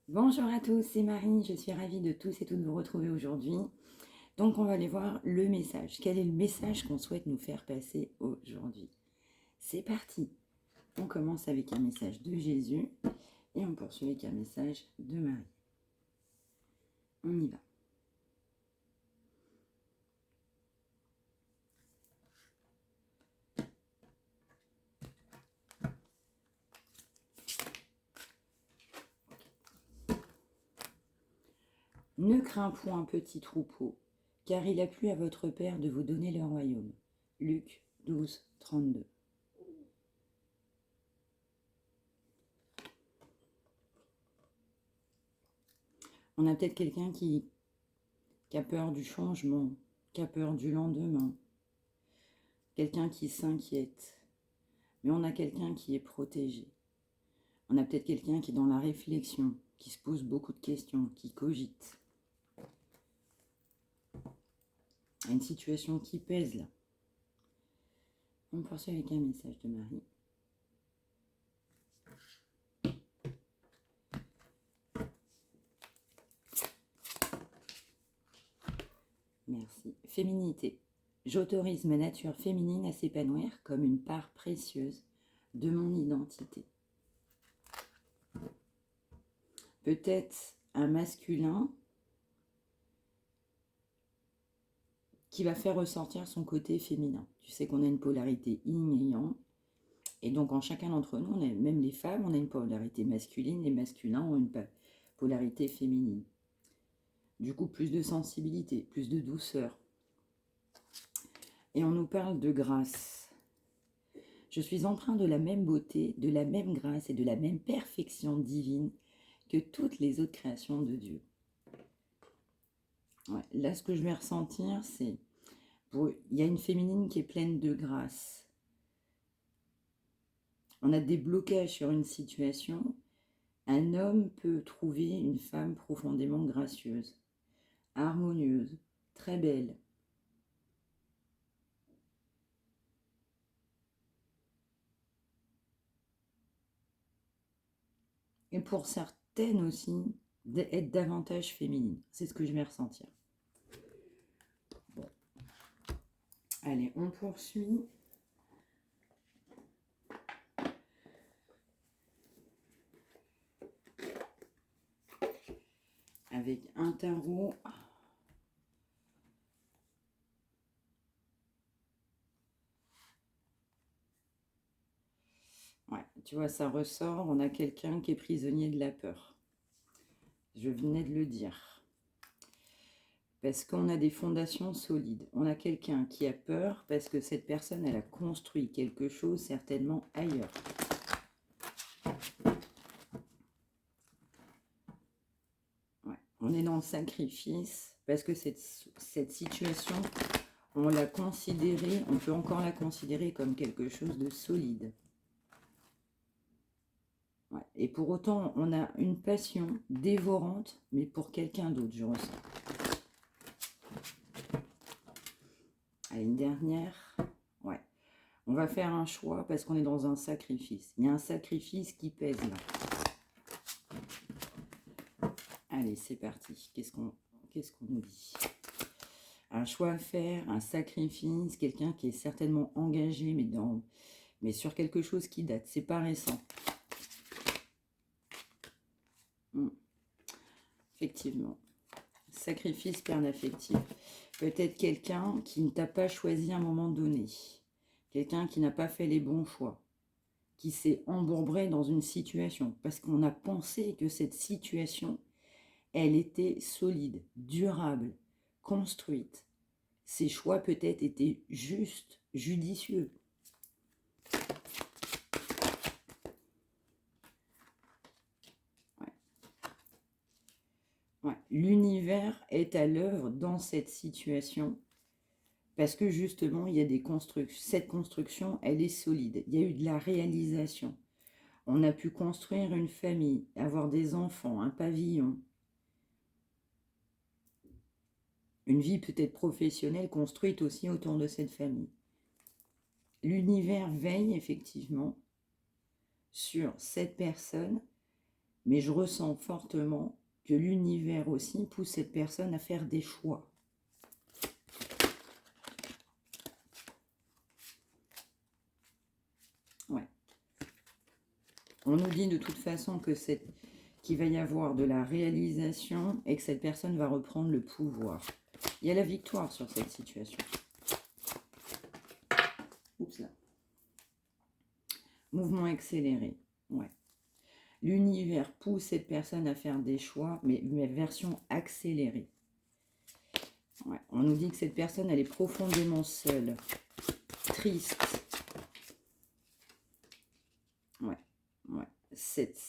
Bonjour à tous, c'est Marie, je suis ravie de tous et toutes vous retrouver aujourd'hui. Donc on va aller voir le message. Quel est le message qu'on souhaite nous faire passer aujourd'hui? C'est parti. On commence avec un message de Jésus et on poursuit avec un message de Marie. On y va. Ne crains point, petit troupeau, car il a plu à votre Père de vous donner le royaume. Luc 12, 32. On a peut-être quelqu'un qui a peur du changement, qui a peur du lendemain, quelqu'un qui s'inquiète, mais on a quelqu'un qui est protégé. On a peut-être quelqu'un qui est dans la réflexion, qui se pose beaucoup de questions, qui cogite. Il y a une situation qui pèse là. On poursuit avec un message de Marie. Merci. Féminité. J'autorise ma nature féminine à s'épanouir comme une part précieuse de mon identité. Peut-être un masculin qui va faire ressortir son côté féminin. Tu sais qu'on a une polarité yin et yang. Et donc en chacun d'entre nous, même les femmes, on a une polarité masculine, les masculins ont une polarité féminine. Du coup, plus de sensibilité, plus de douceur. Et on nous parle de grâce. Je suis empreint de la même beauté, de la même grâce et de la même perfection divine que toutes les autres créations de Dieu. Ouais, là, ce que je vais ressentir, c'est... Il y a une féminine qui est pleine de grâce. On a des blocages sur une situation. Un homme peut trouver une femme profondément gracieuse, harmonieuse, très belle. Et pour certaines aussi, être davantage féminine. C'est ce que je vais ressentir. Bon. Allez, on poursuit. Avec un tarot. Ouais, tu vois, ça ressort. On a quelqu'un qui est prisonnier de la peur. Je venais de le dire. Parce qu'on a des fondations solides. On a quelqu'un qui a peur parce que cette personne, elle a construit quelque chose certainement ailleurs. Ouais, on est dans le sacrifice parce que cette situation, on l'a considérée, on peut encore la considérer comme quelque chose de solide. Ouais, et pour autant, on a une passion dévorante, mais pour quelqu'un d'autre, je ressens. Allez, une dernière. Ouais. On va faire un choix parce qu'on est dans un sacrifice. Il y a un sacrifice qui pèse là. Allez, c'est parti. Qu'est-ce qu'on nous dit? Un choix à faire, un sacrifice, quelqu'un qui est certainement engagé, mais sur quelque chose qui date. C'est pas récent. Effectivement. Sacrifice, perte affective. Peut-être quelqu'un qui ne t'a pas choisi à un moment donné. Quelqu'un qui n'a pas fait les bons choix. Qui s'est embourbé dans une situation. Parce qu'on a pensé que cette situation, elle était solide, durable, construite. Ses choix peut-être étaient justes, judicieux. Ouais. L'univers est à l'œuvre dans cette situation parce que justement, il y a des constructions. Cette construction, elle est solide. Il y a eu de la réalisation. On a pu construire une famille, avoir des enfants, un pavillon. Une vie peut-être professionnelle construite aussi autour de cette famille. L'univers veille effectivement sur cette personne Mais je ressens fortement que l'univers aussi pousse cette personne à faire des choix. Ouais. On nous dit de toute façon que qu'il va y avoir de la réalisation et que cette personne va reprendre le pouvoir. Il y a la victoire sur cette situation. Oups là. Mouvement accéléré. Ouais. L'univers pousse cette personne à faire des choix, mais version accélérée. Ouais. On nous dit que cette personne, elle est profondément seule, triste. Ouais. Ouais.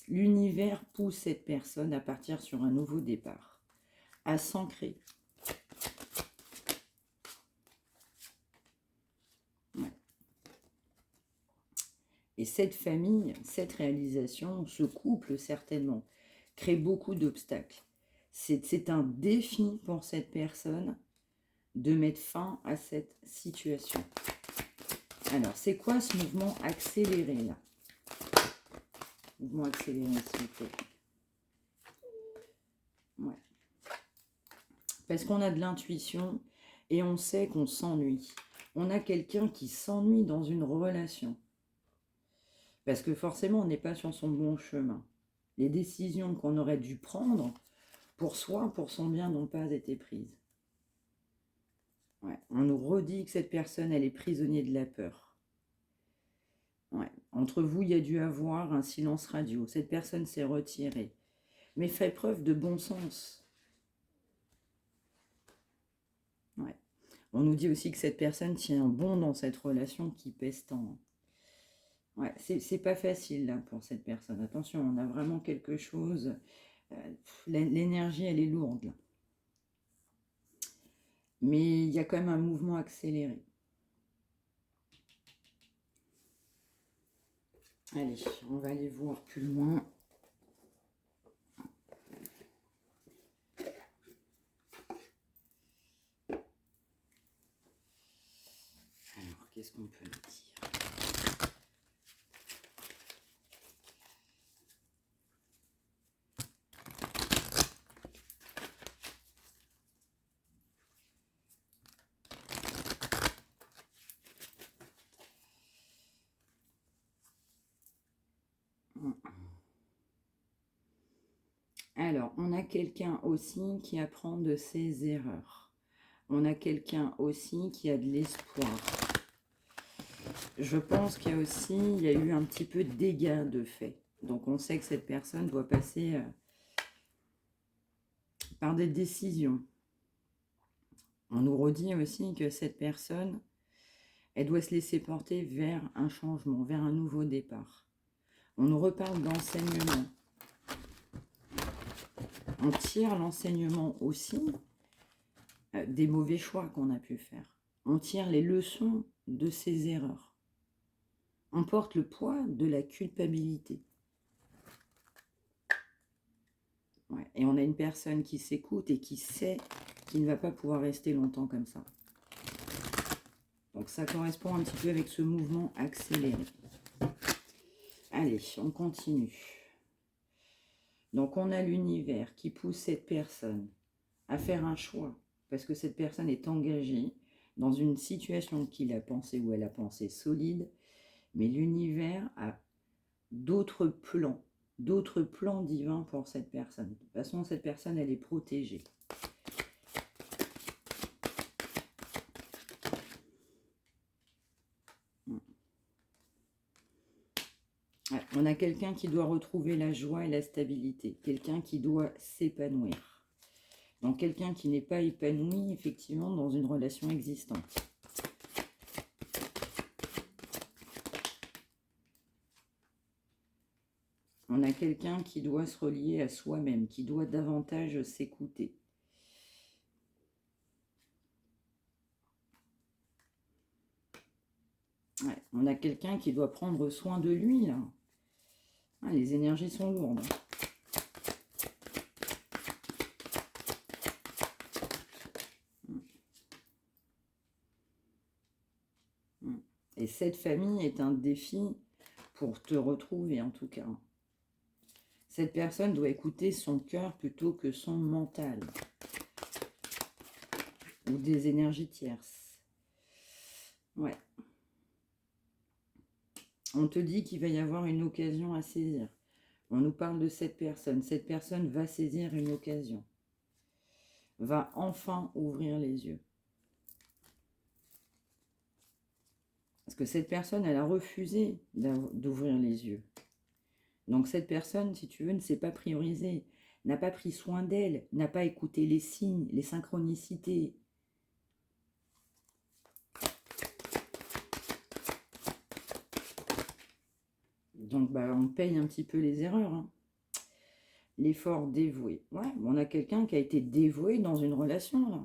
L'univers pousse cette personne à partir sur un nouveau départ, à s'ancrer. Ouais. Et cette famille, cette réalisation, ce couple certainement, crée beaucoup d'obstacles. C'est un défi pour cette personne de mettre fin à cette situation. Alors, c'est quoi ce mouvement accéléré là? Mouvement accéléré, s'il vous plaît. Ouais. Parce qu'on a de l'intuition et on sait qu'on s'ennuie. On a quelqu'un qui s'ennuie dans une relation. Parce que forcément, on n'est pas sur son bon chemin. Les décisions qu'on aurait dû prendre pour soi, pour son bien, n'ont pas été prises. Ouais. On nous redit que cette personne, elle est prisonnière de la peur. Ouais. Entre vous, il y a dû avoir un silence radio. Cette personne s'est retirée. Mais fait preuve de bon sens. Ouais. On nous dit aussi que cette personne tient bon dans cette relation qui pèse tant. Ouais, c'est pas facile là pour cette personne. Attention, on a vraiment quelque chose. L'énergie, elle est lourde là. Mais il y a quand même un mouvement accéléré. Allez, on va aller voir plus loin. Alors, qu'est-ce qu'on peut nous dire? Alors, on a quelqu'un aussi qui apprend de ses erreurs. On a quelqu'un aussi qui a de l'espoir. Je pense qu'il y a aussi, il y a eu un petit peu de dégâts de fait. Donc, on sait que cette personne doit passer par des décisions. On nous redit aussi que cette personne, elle doit se laisser porter vers un changement, vers un nouveau départ. On nous reparle d'enseignement. On tire l'enseignement aussi des mauvais choix qu'on a pu faire. On tire les leçons de ses erreurs. On porte le poids de la culpabilité. Ouais. Et on a une personne qui s'écoute et qui sait qu'il ne va pas pouvoir rester longtemps comme ça. Donc ça correspond un petit peu avec ce mouvement accéléré. Allez, on continue. Donc on a l'univers qui pousse cette personne à faire un choix. Parce que cette personne est engagée dans une situation qu'il a pensée ou elle a pensé solide. Mais l'univers a d'autres plans divins pour cette personne. De toute façon, cette personne, elle est protégée. Ouais, on a quelqu'un qui doit retrouver la joie et la stabilité. Quelqu'un qui doit s'épanouir. Donc, quelqu'un qui n'est pas épanoui, effectivement, dans une relation existante. On a quelqu'un qui doit se relier à soi-même, qui doit davantage s'écouter. Ouais, on a quelqu'un qui doit prendre soin de lui, là. Ah, les énergies sont lourdes. Et cette famille est un défi pour te retrouver, en tout cas. Cette personne doit écouter son cœur plutôt que son mental. Ou des énergies tierces. Ouais. On te dit qu'il va y avoir une occasion à saisir. On nous parle de cette personne. Cette personne va saisir une occasion. Va enfin ouvrir les yeux. Parce que cette personne, elle a refusé d'ouvrir les yeux. Donc cette personne, si tu veux, ne s'est pas priorisée, n'a pas pris soin d'elle, n'a pas écouté les signes, les synchronicités. Donc on paye un petit peu les erreurs. Hein. L'effort dévoué. Ouais, on a quelqu'un qui a été dévoué dans une relation là.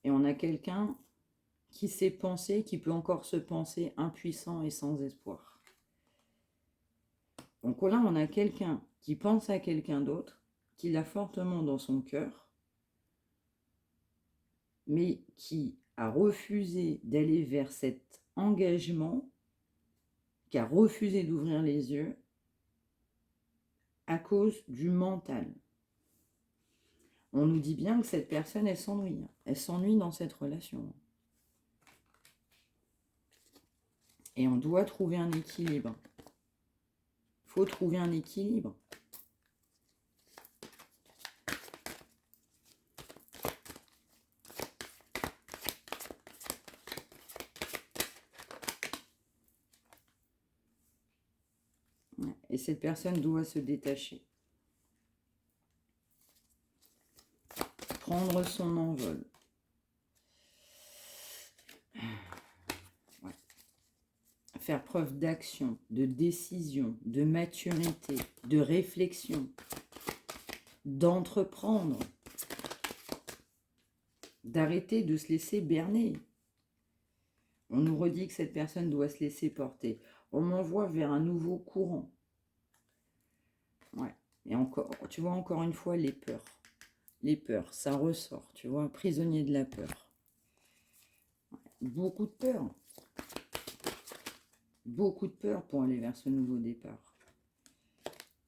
Et on a quelqu'un qui s'est pensé, qui peut encore se penser impuissant et sans espoir. Donc là, on a quelqu'un qui pense à quelqu'un d'autre, qui l'a fortement dans son cœur, mais qui a refusé d'aller vers cet engagement, qui a refusé d'ouvrir les yeux à cause du mental. On nous dit bien que cette personne, elle s'ennuie. Elle s'ennuie dans cette relation. Et on doit trouver un équilibre. Il faut trouver un équilibre. Et cette personne doit se détacher. Prendre son envol. Ouais. Faire preuve d'action, de décision, de maturité, de réflexion, d'entreprendre, d'arrêter de se laisser berner. On nous redit que cette personne doit se laisser porter. On m'envoie vers un nouveau courant. Ouais. Et encore, tu vois, encore une fois, les peurs. Les peurs, ça ressort, tu vois, prisonnier de la peur. Ouais. Beaucoup de peur. Beaucoup de peur pour aller vers ce nouveau départ.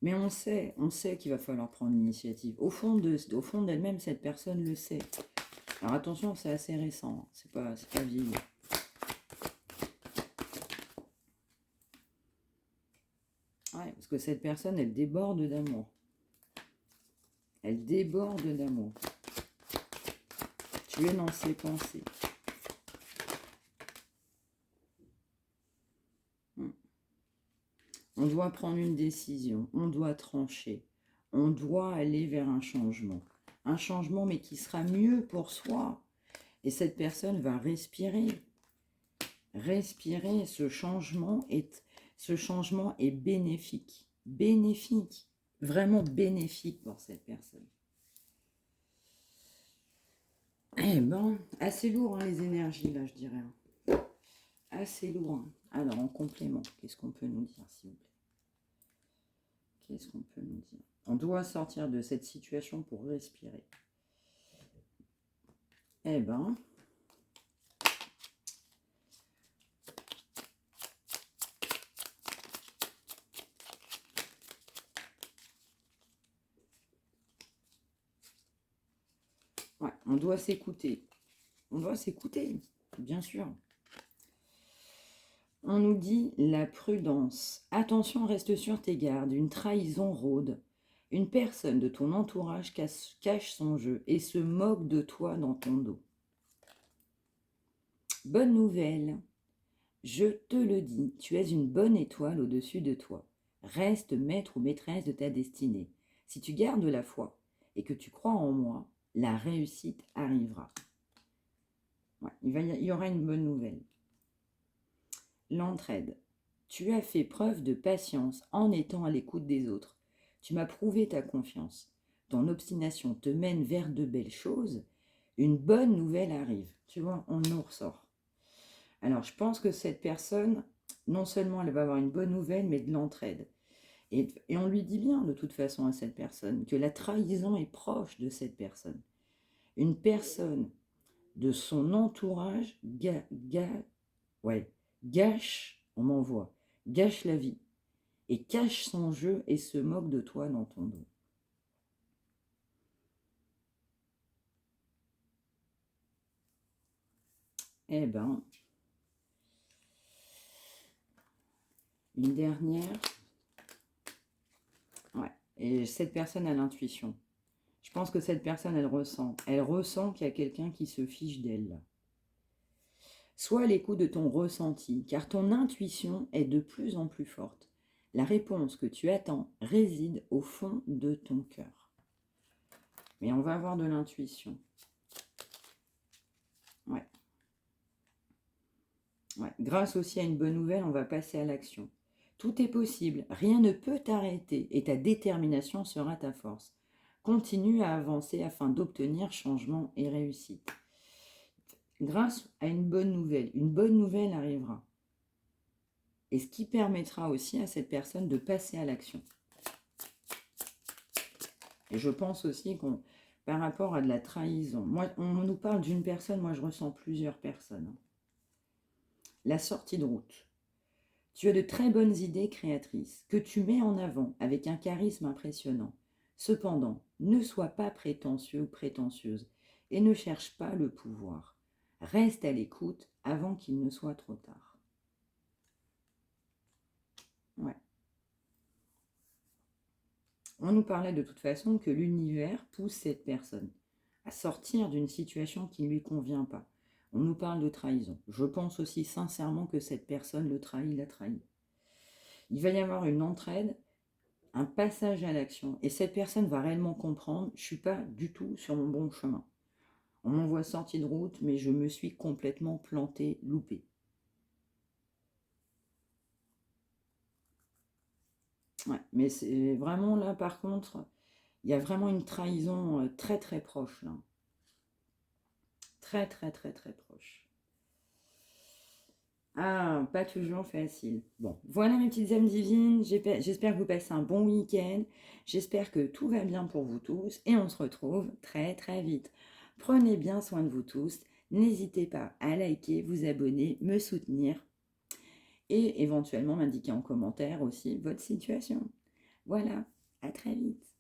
Mais on sait qu'il va falloir prendre l'initiative. Au fond d'elle-même, cette personne le sait. Alors attention, c'est assez récent, c'est pas vieilli. Ouais, parce que cette personne, elle déborde d'amour. Elle déborde d'amour. Tu es dans ses pensées. On doit prendre une décision, on doit trancher, on doit aller vers un changement. Un changement, mais qui sera mieux pour soi. Et cette personne va respirer. Respirer, ce changement est bénéfique. Bénéfique. Vraiment bénéfique pour cette personne. Eh ben, assez lourd, hein, les énergies, là, je dirais. Assez lourd. Hein. Alors, en complément, qu'est-ce qu'on peut nous dire, s'il vous plaît? Qu'est-ce qu'on peut nous dire? On doit sortir de cette situation pour respirer. Eh ben, ouais, on doit s'écouter. On doit s'écouter, bien sûr. On nous dit la prudence. Attention, reste sur tes gardes. Une trahison rôde. Une personne de ton entourage cache son jeu et se moque de toi dans ton dos. Bonne nouvelle. Je te le dis, tu es une bonne étoile au-dessus de toi. Reste maître ou maîtresse de ta destinée. Si tu gardes la foi et que tu crois en moi, la réussite arrivera. Ouais, il y aura une bonne nouvelle. L'entraide. Tu as fait preuve de patience en étant à l'écoute des autres. Tu m'as prouvé ta confiance. Ton obstination te mène vers de belles choses. Une bonne nouvelle arrive. Tu vois, on nous ressort. Alors, je pense que cette personne, non seulement elle va avoir une bonne nouvelle, mais de l'entraide. Et on lui dit bien, de toute façon, à cette personne, que la trahison est proche de cette personne. Une personne de son entourage gâche, on m'envoie, gâche la vie et cache son jeu et se moque de toi dans ton dos. Eh ben, une dernière. Ouais. Et cette personne a l'intuition. Je pense que cette personne, elle ressent. Elle ressent qu'il y a quelqu'un qui se fiche d'elle. Sois à l'écoute de ton ressenti, car ton intuition est de plus en plus forte. La réponse que tu attends réside au fond de ton cœur. Mais on va avoir de l'intuition. Ouais. Ouais. Grâce aussi à une bonne nouvelle, on va passer à l'action. Tout est possible, rien ne peut t'arrêter et ta détermination sera ta force. Continue à avancer afin d'obtenir changement et réussite. Grâce à une bonne nouvelle arrivera. Et ce qui permettra aussi à cette personne de passer à l'action. Et je pense aussi qu'on, par rapport à de la trahison, moi, on nous parle d'une personne, moi je ressens plusieurs personnes. La sortie de route. Tu as de très bonnes idées créatrices que tu mets en avant avec un charisme impressionnant. Cependant, ne sois pas prétentieux ou prétentieuse et ne cherche pas le pouvoir. Reste à l'écoute avant qu'il ne soit trop tard. Ouais. On nous parlait de toute façon que l'univers pousse cette personne à sortir d'une situation qui ne lui convient pas. On nous parle de trahison. Je pense aussi sincèrement que cette personne l'a trahi. Il va y avoir une entraide, un passage à l'action, et cette personne va réellement comprendre, je ne suis pas du tout sur mon bon chemin. On m'envoie sortie de route, mais je me suis complètement planté, loupé. Ouais, mais c'est vraiment là, par contre, il y a vraiment une trahison très très proche là. Très très très très proche. Ah, pas toujours facile. Bon, voilà mes petites âmes divines. J'espère que vous passez un bon week-end. J'espère que tout va bien pour vous tous. Et on se retrouve très très vite. Prenez bien soin de vous tous. N'hésitez pas à liker, vous abonner, me soutenir. Et éventuellement m'indiquer en commentaire aussi votre situation. Voilà, à très vite.